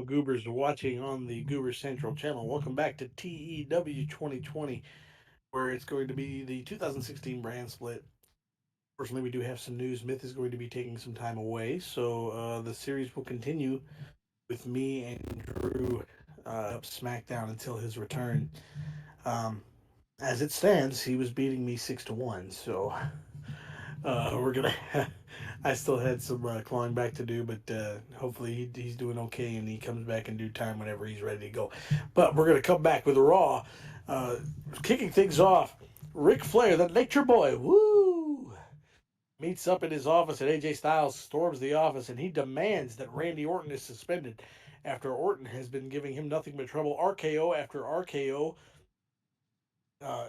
Goobers watching on the Goober Central channel. Welcome back to TEW 2020, where it's going to be the 2016 brand split. Fortunately, we do have some news. Myth is going to be taking some time away, so the series will continue with me and Drew up Smackdown until his return. Um, as it stands, he was beating me 6-1, so we're gonna. I still had some clawing back to do, but hopefully he's doing okay and he comes back in due time whenever he's ready to go. But we're gonna come back with a Raw, uh, kicking things off. Ric Flair, the Nature Boy, woo, meets up in his office, and AJ Styles storms the office, and he demands that Randy Orton is suspended after Orton has been giving him nothing but trouble. RKO after RKO. Uh,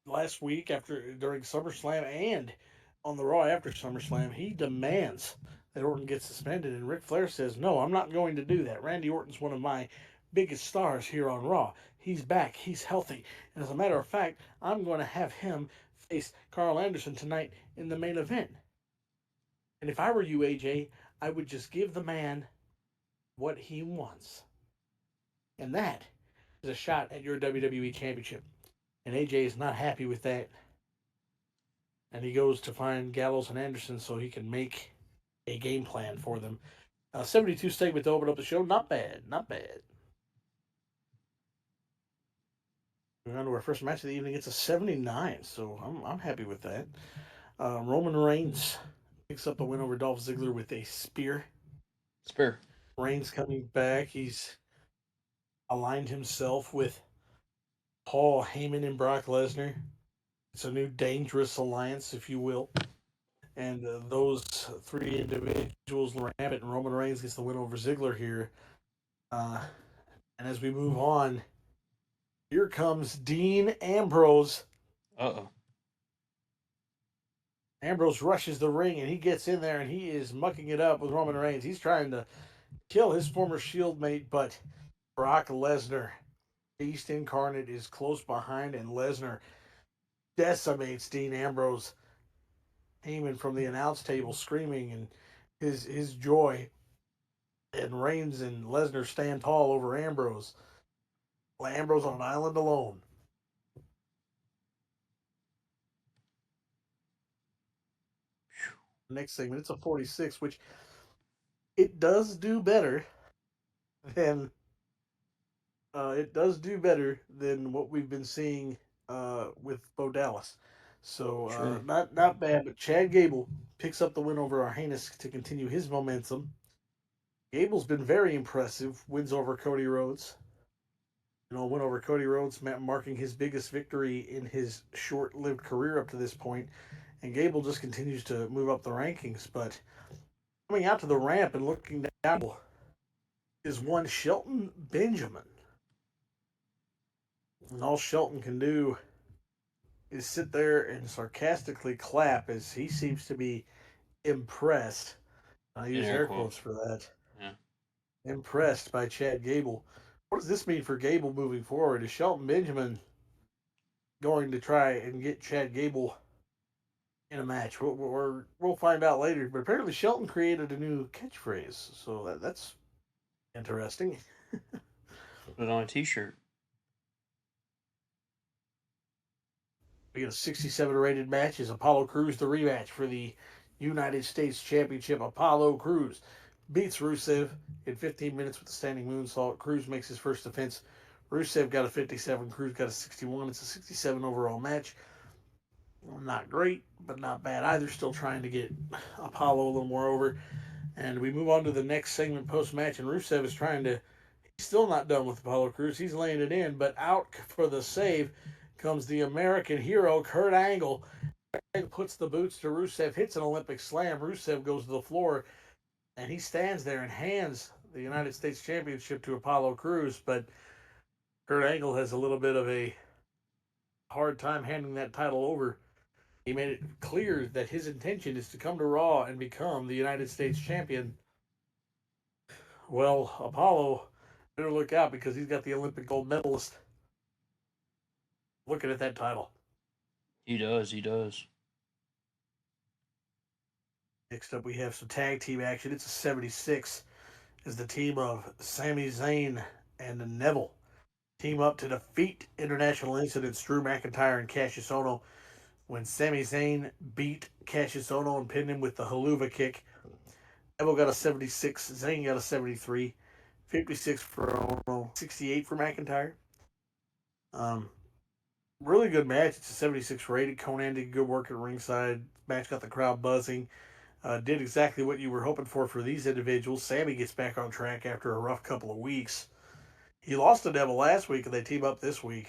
Last week after during SummerSlam and on the Raw after SummerSlam, he demands that Orton gets suspended, and Ric Flair says, "No, I'm not going to do that. Randy Orton's one of my biggest stars here on Raw. He's back. He's healthy, and as a matter of fact, I'm going to have him face Karl Anderson tonight in the main event. And if I were you, AJ, I would just give the man what he wants, and that is a shot at your WWE Championship." And AJ is not happy with that, and he goes to find Gallows and Anderson so he can make a game plan for them. 72 segment to open up the show. Not bad. Not bad. Moving on to our first match of the evening. It's a 79, so I'm happy with that. Roman Reigns picks up a win over Dolph Ziggler with a spear. Spear. Reigns coming back. He's aligned himself with Paul Heyman and Brock Lesnar. It's a new dangerous alliance, if you will. And those three individuals, Rampant and Roman Reigns, gets the win over Ziggler here. And as we move on, here comes Dean Ambrose. Uh-oh. Ambrose rushes the ring and he gets in there and he is mucking it up with Roman Reigns. He's trying to kill his former Shield mate, but Brock Lesnar, Beast Incarnate, is close behind, and Lesnar decimates Dean Ambrose. Heyman from the announce table screaming and his joy. And Reigns and Lesnar stand tall over Ambrose. Ambrose on an island alone. Next segment, it's a 46, which it does do better than what we've been seeing with Bo Dallas. So not bad, but Chad Gable picks up the win over Arhanus to continue his momentum. Gable's been very impressive. Wins over Cody Rhodes. Win over Cody Rhodes, marking his biggest victory in his short-lived career up to this point. And Gable just continues to move up the rankings. But coming out to the ramp and looking down is one Shelton Benjamin. And all Shelton can do is sit there and sarcastically clap as he seems to be impressed. I use air quotes for that. Yeah. Impressed by Chad Gable. What does this mean for Gable moving forward? Is Shelton Benjamin going to try and get Chad Gable in a match? We'll find out later. But apparently Shelton created a new catchphrase, so that's interesting. Put it on a T-shirt. We get a 67 rated match. Is Apollo Crews the rematch for the United States Championship? Apollo Crews beats Rusev in 15 minutes with a standing moonsault. Crews makes his first defense. Rusev got a 57. Crews got a 61. It's a 67 overall match. Not great, but not bad either. Still trying to get Apollo a little more over. And we move on to the next segment post-match, and Rusev is trying to... He's still not done with Apollo Crews. He's laying it in, but out for the save comes the American hero, Kurt Angle. Angle puts the boots to Rusev, hits an Olympic slam. Rusev goes to the floor, and he stands there and hands the United States Championship to Apollo Crews. But Kurt Angle has a little bit of a hard time handing that title over. He made it clear that his intention is to come to Raw and become the United States Champion. Well, Apollo better look out because he's got the Olympic gold medalist looking at that title. He does. Next up, we have some tag team action. It's a 76 as the team of Sami Zayn and Neville team up to defeat International Incident's Drew McIntyre and Cassius Ohno when Sami Zayn beat Cassius Ohno and pinned him with the haluva kick. Neville got a 76, Zayn got a 73, 56 for Ohno, 68 for McIntyre. Um, Really good match. It's a 76 rated. Conan did good work at ringside. Match got the crowd buzzing. Did exactly what you were hoping for these individuals. Sammy gets back on track after a rough couple of weeks. He lost to Devil last week, and they team up this week.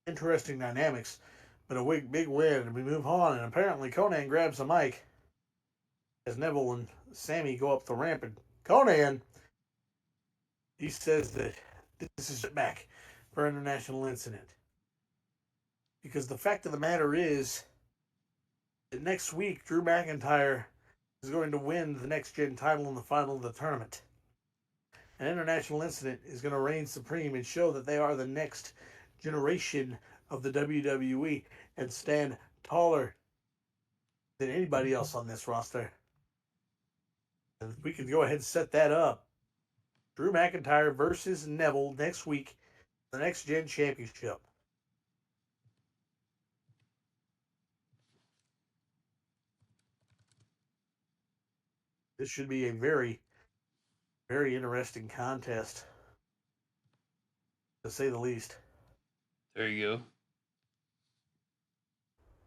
Interesting dynamics, but a big win, and we move on. And apparently, Conan grabs the mic as Neville and Sammy go up the ramp, and Conan, he says that this is back for International Incident. Because the fact of the matter is that next week, Drew McIntyre is going to win the Next Gen title in the final of the tournament. An International Incident is going to reign supreme and show that they are the next generation of the WWE and stand taller than anybody else on this roster. And we can go ahead and set that up. Drew McIntyre versus Neville next week, the Next Gen Championship. This should be a very, very interesting contest, to say the least. There you go.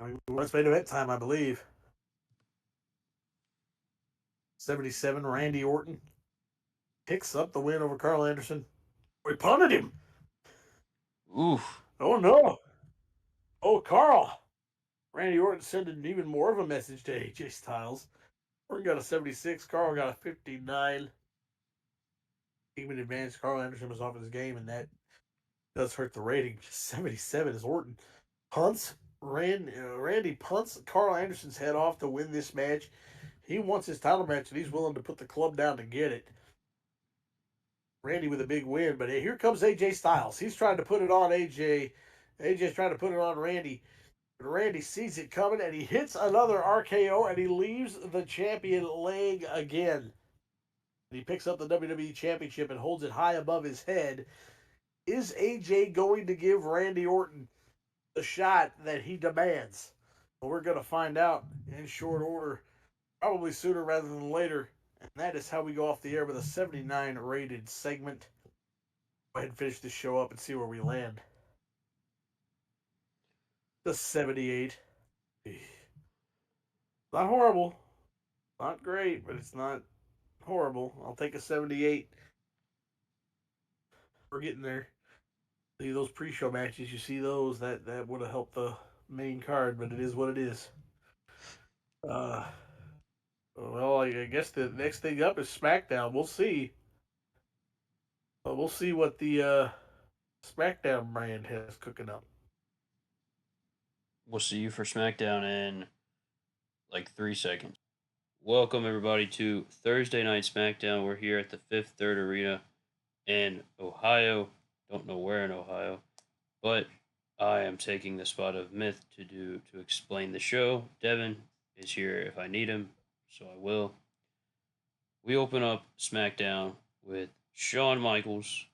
I mean, it's main event time, I believe. 77, Randy Orton picks up the win over Karl Anderson. We punted him. Oof. Oh, no. Oh, Karl. Randy Orton sending even more of a message to AJ Styles. Orton got a 76. Karl got a 59. Team in advance. Karl Anderson was off his game, and that does hurt the rating. 77 is Orton. Punts. Randy punts Karl Anderson's head off to win this match. He wants his title match, and he's willing to put the club down to get it. Randy with a big win, but here comes AJ Styles. He's trying to put it on AJ. AJ's trying to put it on Randy. But Randy sees it coming, and he hits another RKO, and he leaves the champion laying again. And he picks up the WWE Championship and holds it high above his head. Is AJ going to give Randy Orton the shot that he demands? Well, we're going to find out in short order, probably sooner rather than later. And that is how we go off the air with a 79 rated segment. Go ahead and finish this show up and see where we land. The 78. Not horrible. Not great, but it's not horrible. I'll take a 78. We're getting there. See those pre-show matches, you see those, that would have helped the main card, but it is what it is. Well, I guess the next thing up is Smackdown. We'll see. We'll see what the Smackdown brand has cooking up. We'll see you for SmackDown in like 3 seconds. Welcome, everybody, to Thursday Night SmackDown. We're here at the Fifth Third Arena in Ohio. Don't know where in Ohio, but I am taking the spot of Myth to explain the show. Devin is here if I need him, so I will. We open up SmackDown with Shawn Michaels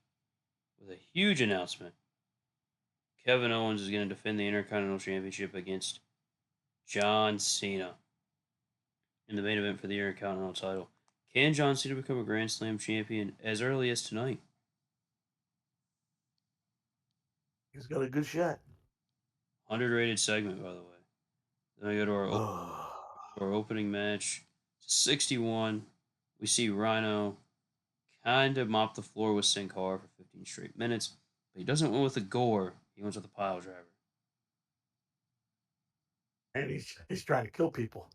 with a huge announcement. Kevin Owens is going to defend the Intercontinental Championship against John Cena in the main event for the Intercontinental title. Can John Cena become a Grand Slam champion as early as tonight? He's got a good shot. 100 rated segment, by the way. Then we go to our opening match. 61. We see Rhino kind of mop the floor with Sin Cara for 15 straight minutes, but he doesn't win with a gore. He wins with a pile driver. And he's trying to kill people.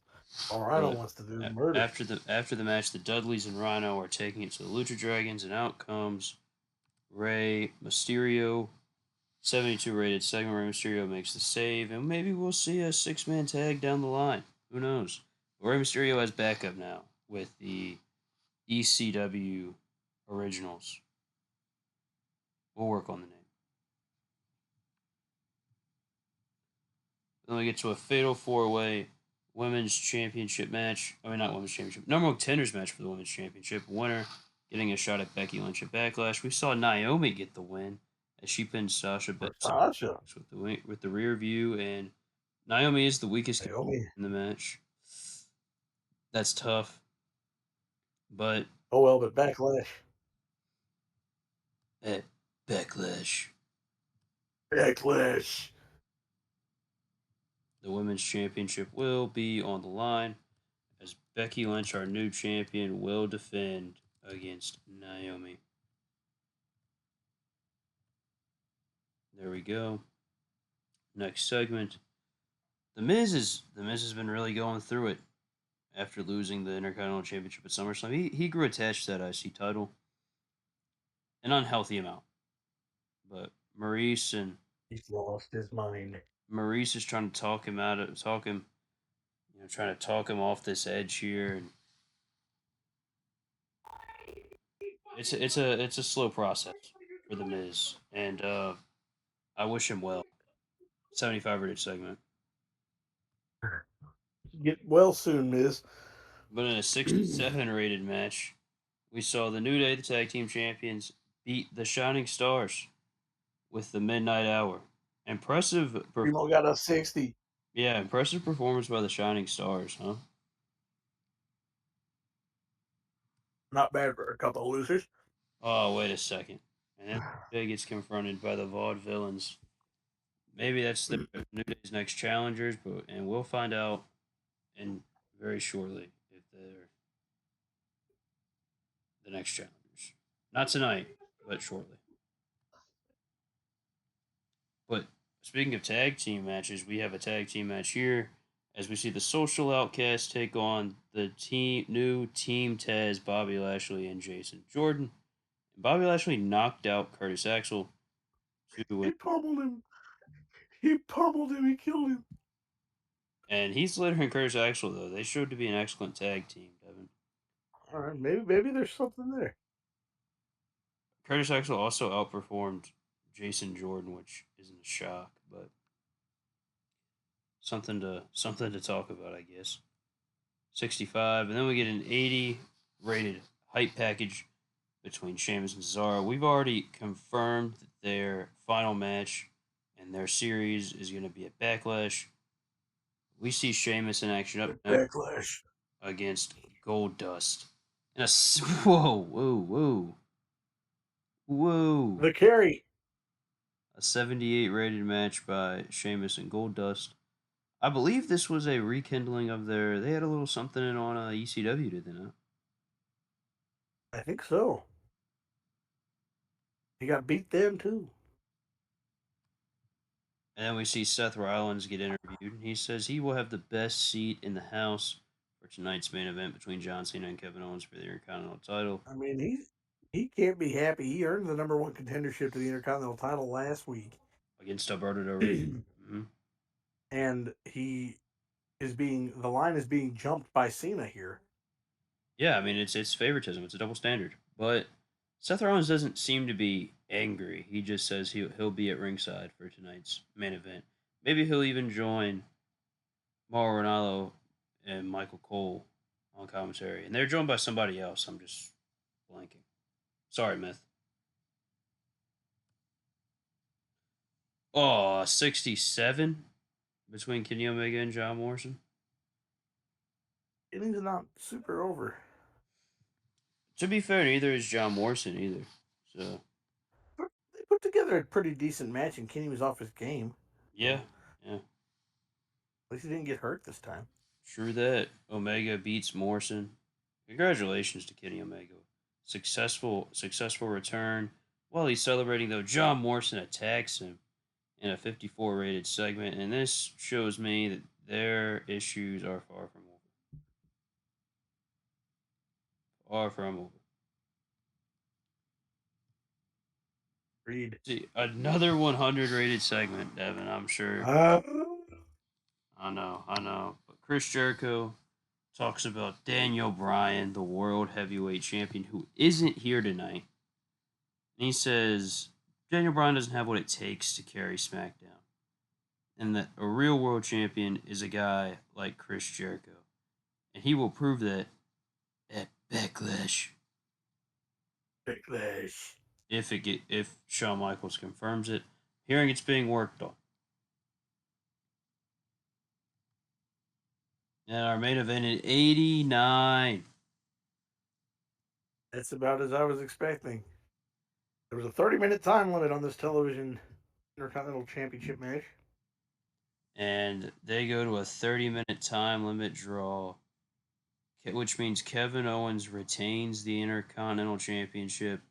All Rhino wants to do murder. After the match, the Dudleys and Rhino are taking it to the Lucha Dragons, and out comes Rey Mysterio. 72 rated segment. Rey Mysterio makes the save, and maybe we'll see a 6-man tag down the line. Who knows? Rey Mysterio has backup now with the ECW originals. We'll work on the name. Then we get to a fatal 4-way women's championship match. I mean, not women's championship. Number one contenders match for the women's championship. Winner getting a shot at Becky Lynch at Backlash. We saw Naomi get the win as she pinned Sasha For Banks Sasha. with the rear view, and Naomi is the weakest Naomi. in the match. That's tough, but Oh well, but Backlash. at Backlash, Backlash. the women's championship will be on the line as Becky Lynch, our new champion, will defend against Naomi. There we go. Next segment. The Miz has been really going through it after losing the Intercontinental Championship at SummerSlam. He grew attached to that IC title, an unhealthy amount. But He's lost his mind. Maurice is trying to talk him out of trying to talk him off this edge here, and it's a slow process for the Miz, and I wish him well. 75 rated segment, Get well soon, Miz. but in a 67 rated match, we saw the New Day, the tag team champions, beat the Shining Stars with the Midnight Hour. Impressive, Primo got a 60. yeah, impressive performance by the Shining Stars, huh? Not bad for a couple of losers. Oh, wait a second, and then Day gets confronted by the Vaudevillains. Maybe that's the New Day's next challengers, and we'll find out in very shortly if they're the next challengers. Not tonight, but shortly. But speaking of tag team matches, we have a tag team match here as we see the Social Outcasts take on the new Team Taz, Bobby Lashley and Jason Jordan. And Bobby Lashley knocked out Curtis Axel to win, He pummeled him. He pummeled him. He killed him. and Heath Slater and Curtis Axel though they showed to be an excellent tag team. Devin. All right, maybe there's something there. Curtis Axel also outperformed Jason Jordan, which isn't a shock, but something to talk about, I guess. 65, and then we get an 80 rated hype package between Sheamus and Cesaro. We've already confirmed that their final match and their series is going to be at Backlash. We see Sheamus in action up next Backlash. against Gold Dust. And whoa. The carry. A 78 rated match by Sheamus and Gold Dust. I believe this was a rekindling of their. They had a little something in on ECW, did they not? I think so. He got beat then too. And then we see Seth Rollins get interviewed, and he says he will have the best seat in the house for tonight's main event between John Cena and Kevin Owens for the Intercontinental title I mean, he can't be happy. He earned the number one contendership to the Intercontinental title last week, against Alberto Del Rio. Mm-hmm. and the line is being jumped by Cena here. Yeah, I mean it's favoritism. It's a double standard. But Seth Rollins doesn't seem to be angry. He just says he'll be at ringside for tonight's main event. Maybe he'll even join Mauro Ranallo and Michael Cole on commentary, and they're joined by somebody else. I'm just blanking. Sorry, Myth. Oh, 67 between Kenny Omega and John Morrison. And he's not super over. To be fair, neither is John Morrison either. So They put together a pretty decent match, and Kenny was off his game. yeah, So, yeah. at least he didn't get hurt this time. True that. Omega beats Morrison. Congratulations to Kenny Omega. Successful return. While he's celebrating, though, John Morrison attacks him in a 54 rated segment, and this shows me that their issues are far from over. Far from over. Reed. See, another 100 rated segment, Devin, I'm sure. I know. But Chris Jericho talks about Daniel Bryan, the World Heavyweight Champion, who isn't here tonight. And he says Daniel Bryan doesn't have what it takes to carry SmackDown. And that a real world champion is a guy like Chris Jericho. And he will prove that at Backlash. Backlash. if Shawn Michaels confirms it. Hearing it's being worked on. And our main event in 89. That's about as I was expecting. There was a 30-minute time limit on this television Intercontinental Championship match. And they go to a 30-minute time limit draw, which means Kevin Owens retains the Intercontinental Championship.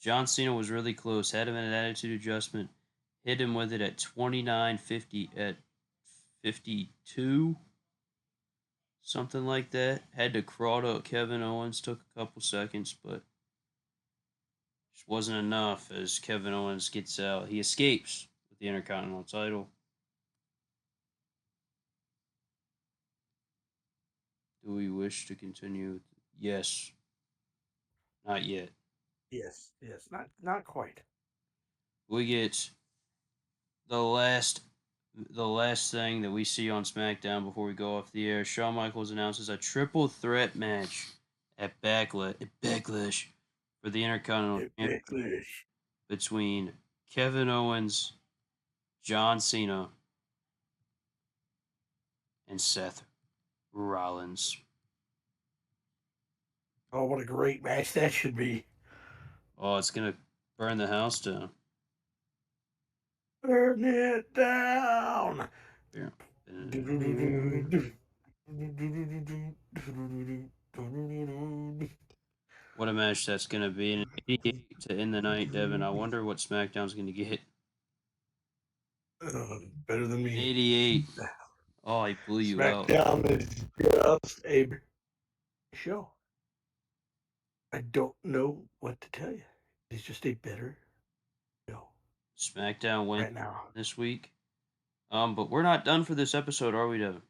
John Cena was really close, had him in an attitude adjustment, hit him with it at 29.50 at 52, something like that. Had to crawl to Kevin Owens, took a couple seconds, but just wasn't enough as Kevin Owens gets out. He escapes with the Intercontinental title. Do we wish to continue? Yes. Not yet. Yes, not quite. We get the last the last thing that we see on SmackDown before we go off the air. Shawn Michaels announces a triple threat match at Backlash for the Intercontinental Championship Backlash. between Kevin Owens, John Cena, and Seth Rollins. Oh, what a great match that should be. Oh, it's gonna burn the house down. Burn it down. Yeah. What a match that's going to be. An 88 to end the night, Devin. I wonder what SmackDown's going to get. Better than me. 88. Oh, he blew you out. SmackDown is just a show. I don't know what to tell you. It's just a better show SmackDown wins right now. this week. But we're not done for this episode, are we, Devin?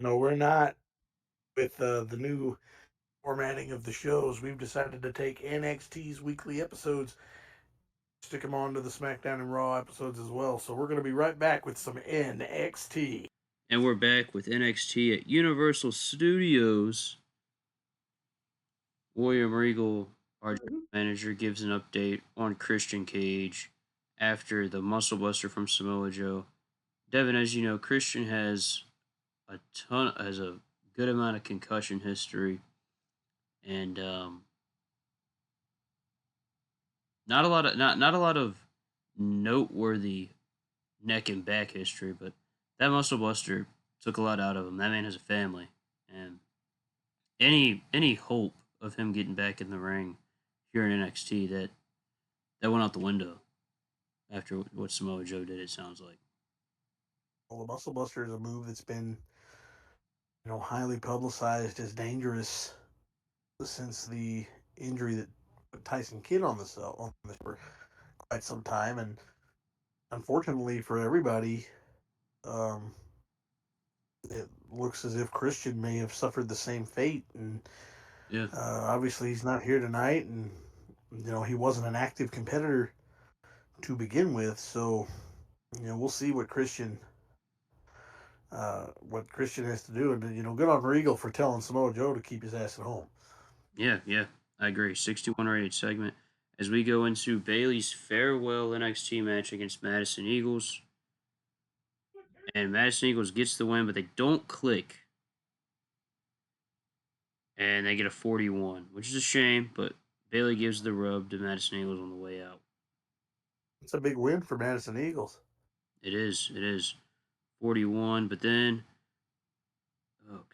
No, we're not. With the new formatting of the shows, we've decided to take NXT's weekly episodes, stick them on to the SmackDown and Raw episodes as well. So we're going to be right back with some NXT. And we're back with NXT at Universal Studios. William Regal, our manager, gives an update on Christian Cage after the Muscle Buster from Samoa Joe. Devin, as you know, Christian has a good amount of concussion history, and not a lot of noteworthy neck and back history, but that Muscle Buster took a lot out of him. That man has a family, and any hope of him getting back in the ring here in NXT that went out the window after what Samoa Joe did. It sounds like. Well, the Muscle Buster is a move that's been, highly publicized as dangerous since the injury that put Tyson Kidd on this for quite some time, and unfortunately for everybody, um, it looks as if Christian may have suffered the same fate. And Yeah, obviously, he's not here tonight, and he wasn't an active competitor to begin with. So we'll see what Christian has to do, and good on Regal for telling Samoa Joe to keep his ass at home. yeah, I agree. 61 rated segment as we go into Bayley's farewell NXT match against Madison Eagles. And Madison Eagles gets the win, but they don't click. And they get a 41, which is a shame, but Bayley gives the rub to Madison Eagles on the way out. It's a big win for Madison Eagles. It is 41, but then, oh, good lord.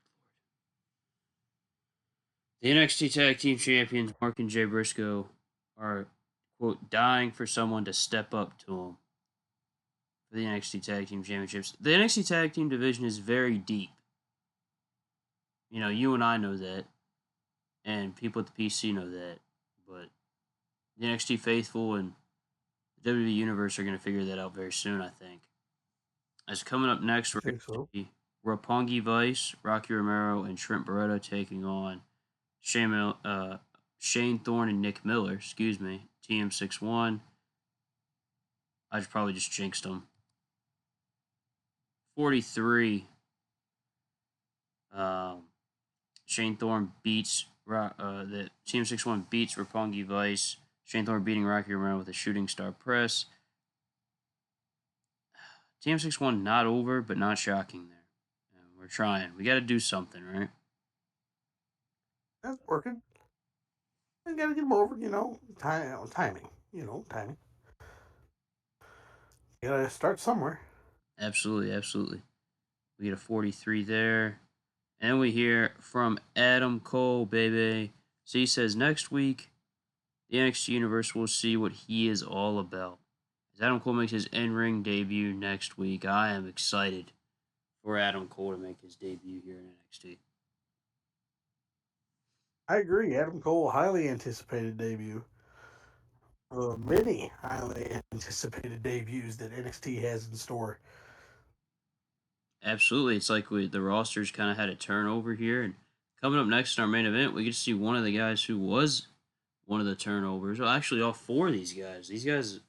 The NXT Tag Team Champions, Mark and Jay Briscoe, are, quote, dying for someone to step up to them for the NXT Tag Team Championships. The NXT Tag Team division is very deep. You and I know that, and people at the PC know that, but the NXT faithful and the WWE Universe are going to figure that out very soon, I think. As coming up next, we're going to see Roppongi Vice, Rocky Romero, and Trent Beretta taking on Shane Thorne and Nick Miller, TM61. I probably just jinxed them. 43. Shane Thorne beats that Team 6-1 beats Roppongi Vice. Shane Thorne beating Rocky Romero with a shooting star press. Team 6-1 not over, but not shocking there. We're trying. We got to do something, right? That's working. I gotta get them over, timing. Timing. You gotta start somewhere. Absolutely, absolutely. We get a 43 there. And we hear from Adam Cole, baby. So he says next week, the NXT Universe will see what he is all about. As Adam Cole makes his in-ring debut next week, I am excited for Adam Cole to make his debut here in NXT. I agree. Adam Cole, highly anticipated debut. Many highly anticipated debuts that NXT has in store. Absolutely. It's like the rosters kind of had a turnover here. And coming up next in our main event, we get to see one of the guys who was one of the turnovers. Well, actually, all four of these guys. These guys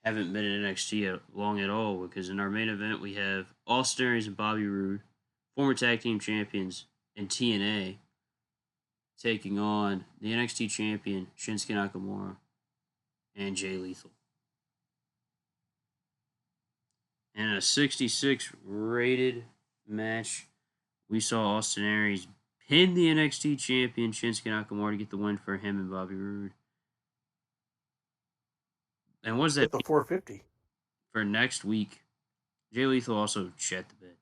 haven't been in NXT long at all because in our main event, we have Austin Aries and Bobby Roode, former tag team champions in TNA, taking on the NXT champion Shinsuke Nakamura and Jay Lethal. In a 66 rated match, we saw Austin Aries pin the NXT champion Shinsuke Nakamura to get the win for him and Bobby Roode. And what does that With the mean 450. for next week? Jay Lethal also shat the bed,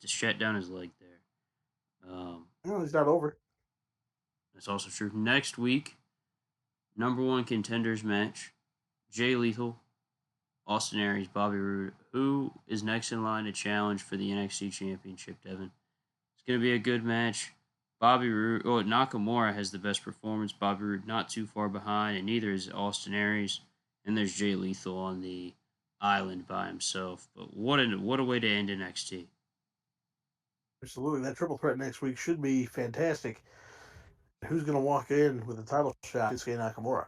just shut down his leg there. No, he's not over. That's also true. Next week, number one contenders match: Jay Lethal, Austin Aries, Bobby Roode. Who is next in line to challenge for the NXT Championship, Devin? It's going to be a good match. Nakamura has the best performance. Bobby Roode not too far behind, and neither is Austin Aries. And there's Jay Lethal on the island by himself. But what a way to end NXT. Absolutely. That triple threat next week should be fantastic. Who's going to walk in with the title shot? Shinsuke Nakamura.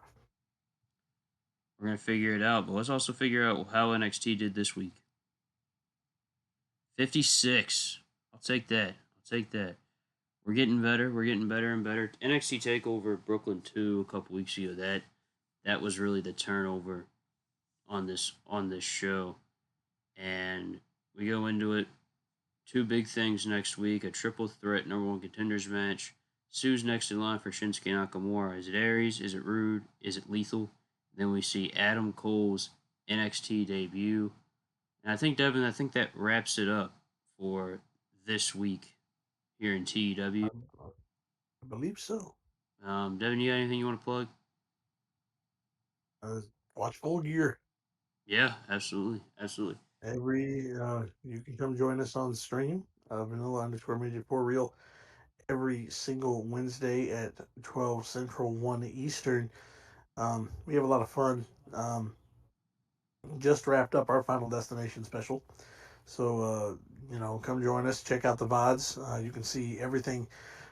We're going to figure it out, but let's also figure out how NXT did this week. 56. I'll take that. We're getting better. We're getting better and better. NXT Takeover Brooklyn 2 a couple weeks ago. That was really the turnover on this show. And we go into it. Two big things next week: a triple threat number one contenders match. Sue's next in line for Shinsuke Nakamura. Is it Aries? Is it Roode? Is it Lethal? Then we see Adam Cole's NXT debut. And I think, Devin, that wraps it up for this week here in TEW. I believe so. Devin, you got anything you want to plug? Watch Full Gear. Yeah, absolutely. You can come join us on stream, vanilla_midget4real, every single Wednesday at 12 Central, 1 Eastern. We have a lot of fun. Just wrapped up our Final Destination special. So, come join us. Check out the VODs. You can see everything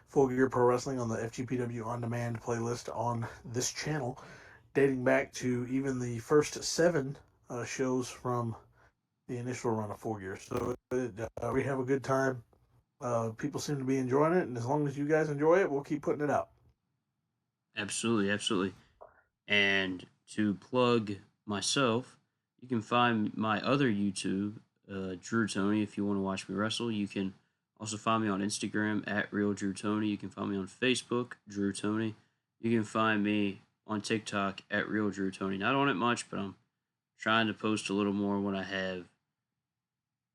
Full Gear Pro Wrestling on the FGPW On Demand playlist on this channel, dating back to even the first 7 shows from the initial run of Full Gear. So we have a good time. People seem to be enjoying it, and as long as you guys enjoy it, we'll keep putting it out. Absolutely. And to plug myself, you can find my other YouTube, Drew Tony, if you want to watch me wrestle. You can also find me on Instagram at Real Drew Tony. You can find me on Facebook, Drew Tony. You can find me on TikTok at Real Drew Tony. Not on it much, but I'm trying to post a little more when I have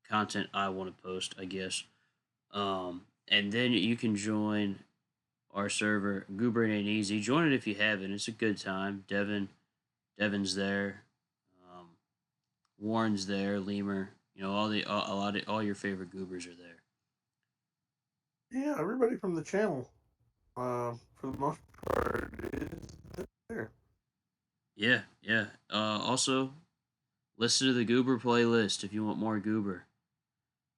content I want to post, I guess. And then you can join our server, Goober Ain't Easy. Join it if you haven't. It's a good time. Devin's there. Warren's there. Lemur. All your favorite goobers are there. Yeah, everybody from the channel, for the most part, is there. Yeah. Also, listen to the Goober playlist if you want more Goober.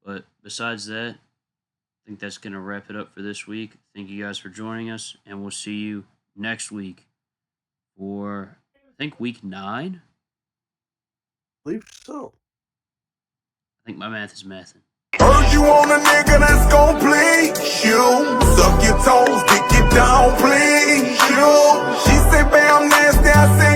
But besides that, I think that's going to wrap it up for this week. Thank you guys for joining us, and we'll see you next week for, I think, week 9. I believe so. I think my math is mathing. Heard you on a nigga that's gon' please you. Suck your toes, dick it down, please you. She said, "Bam, nasty." I said,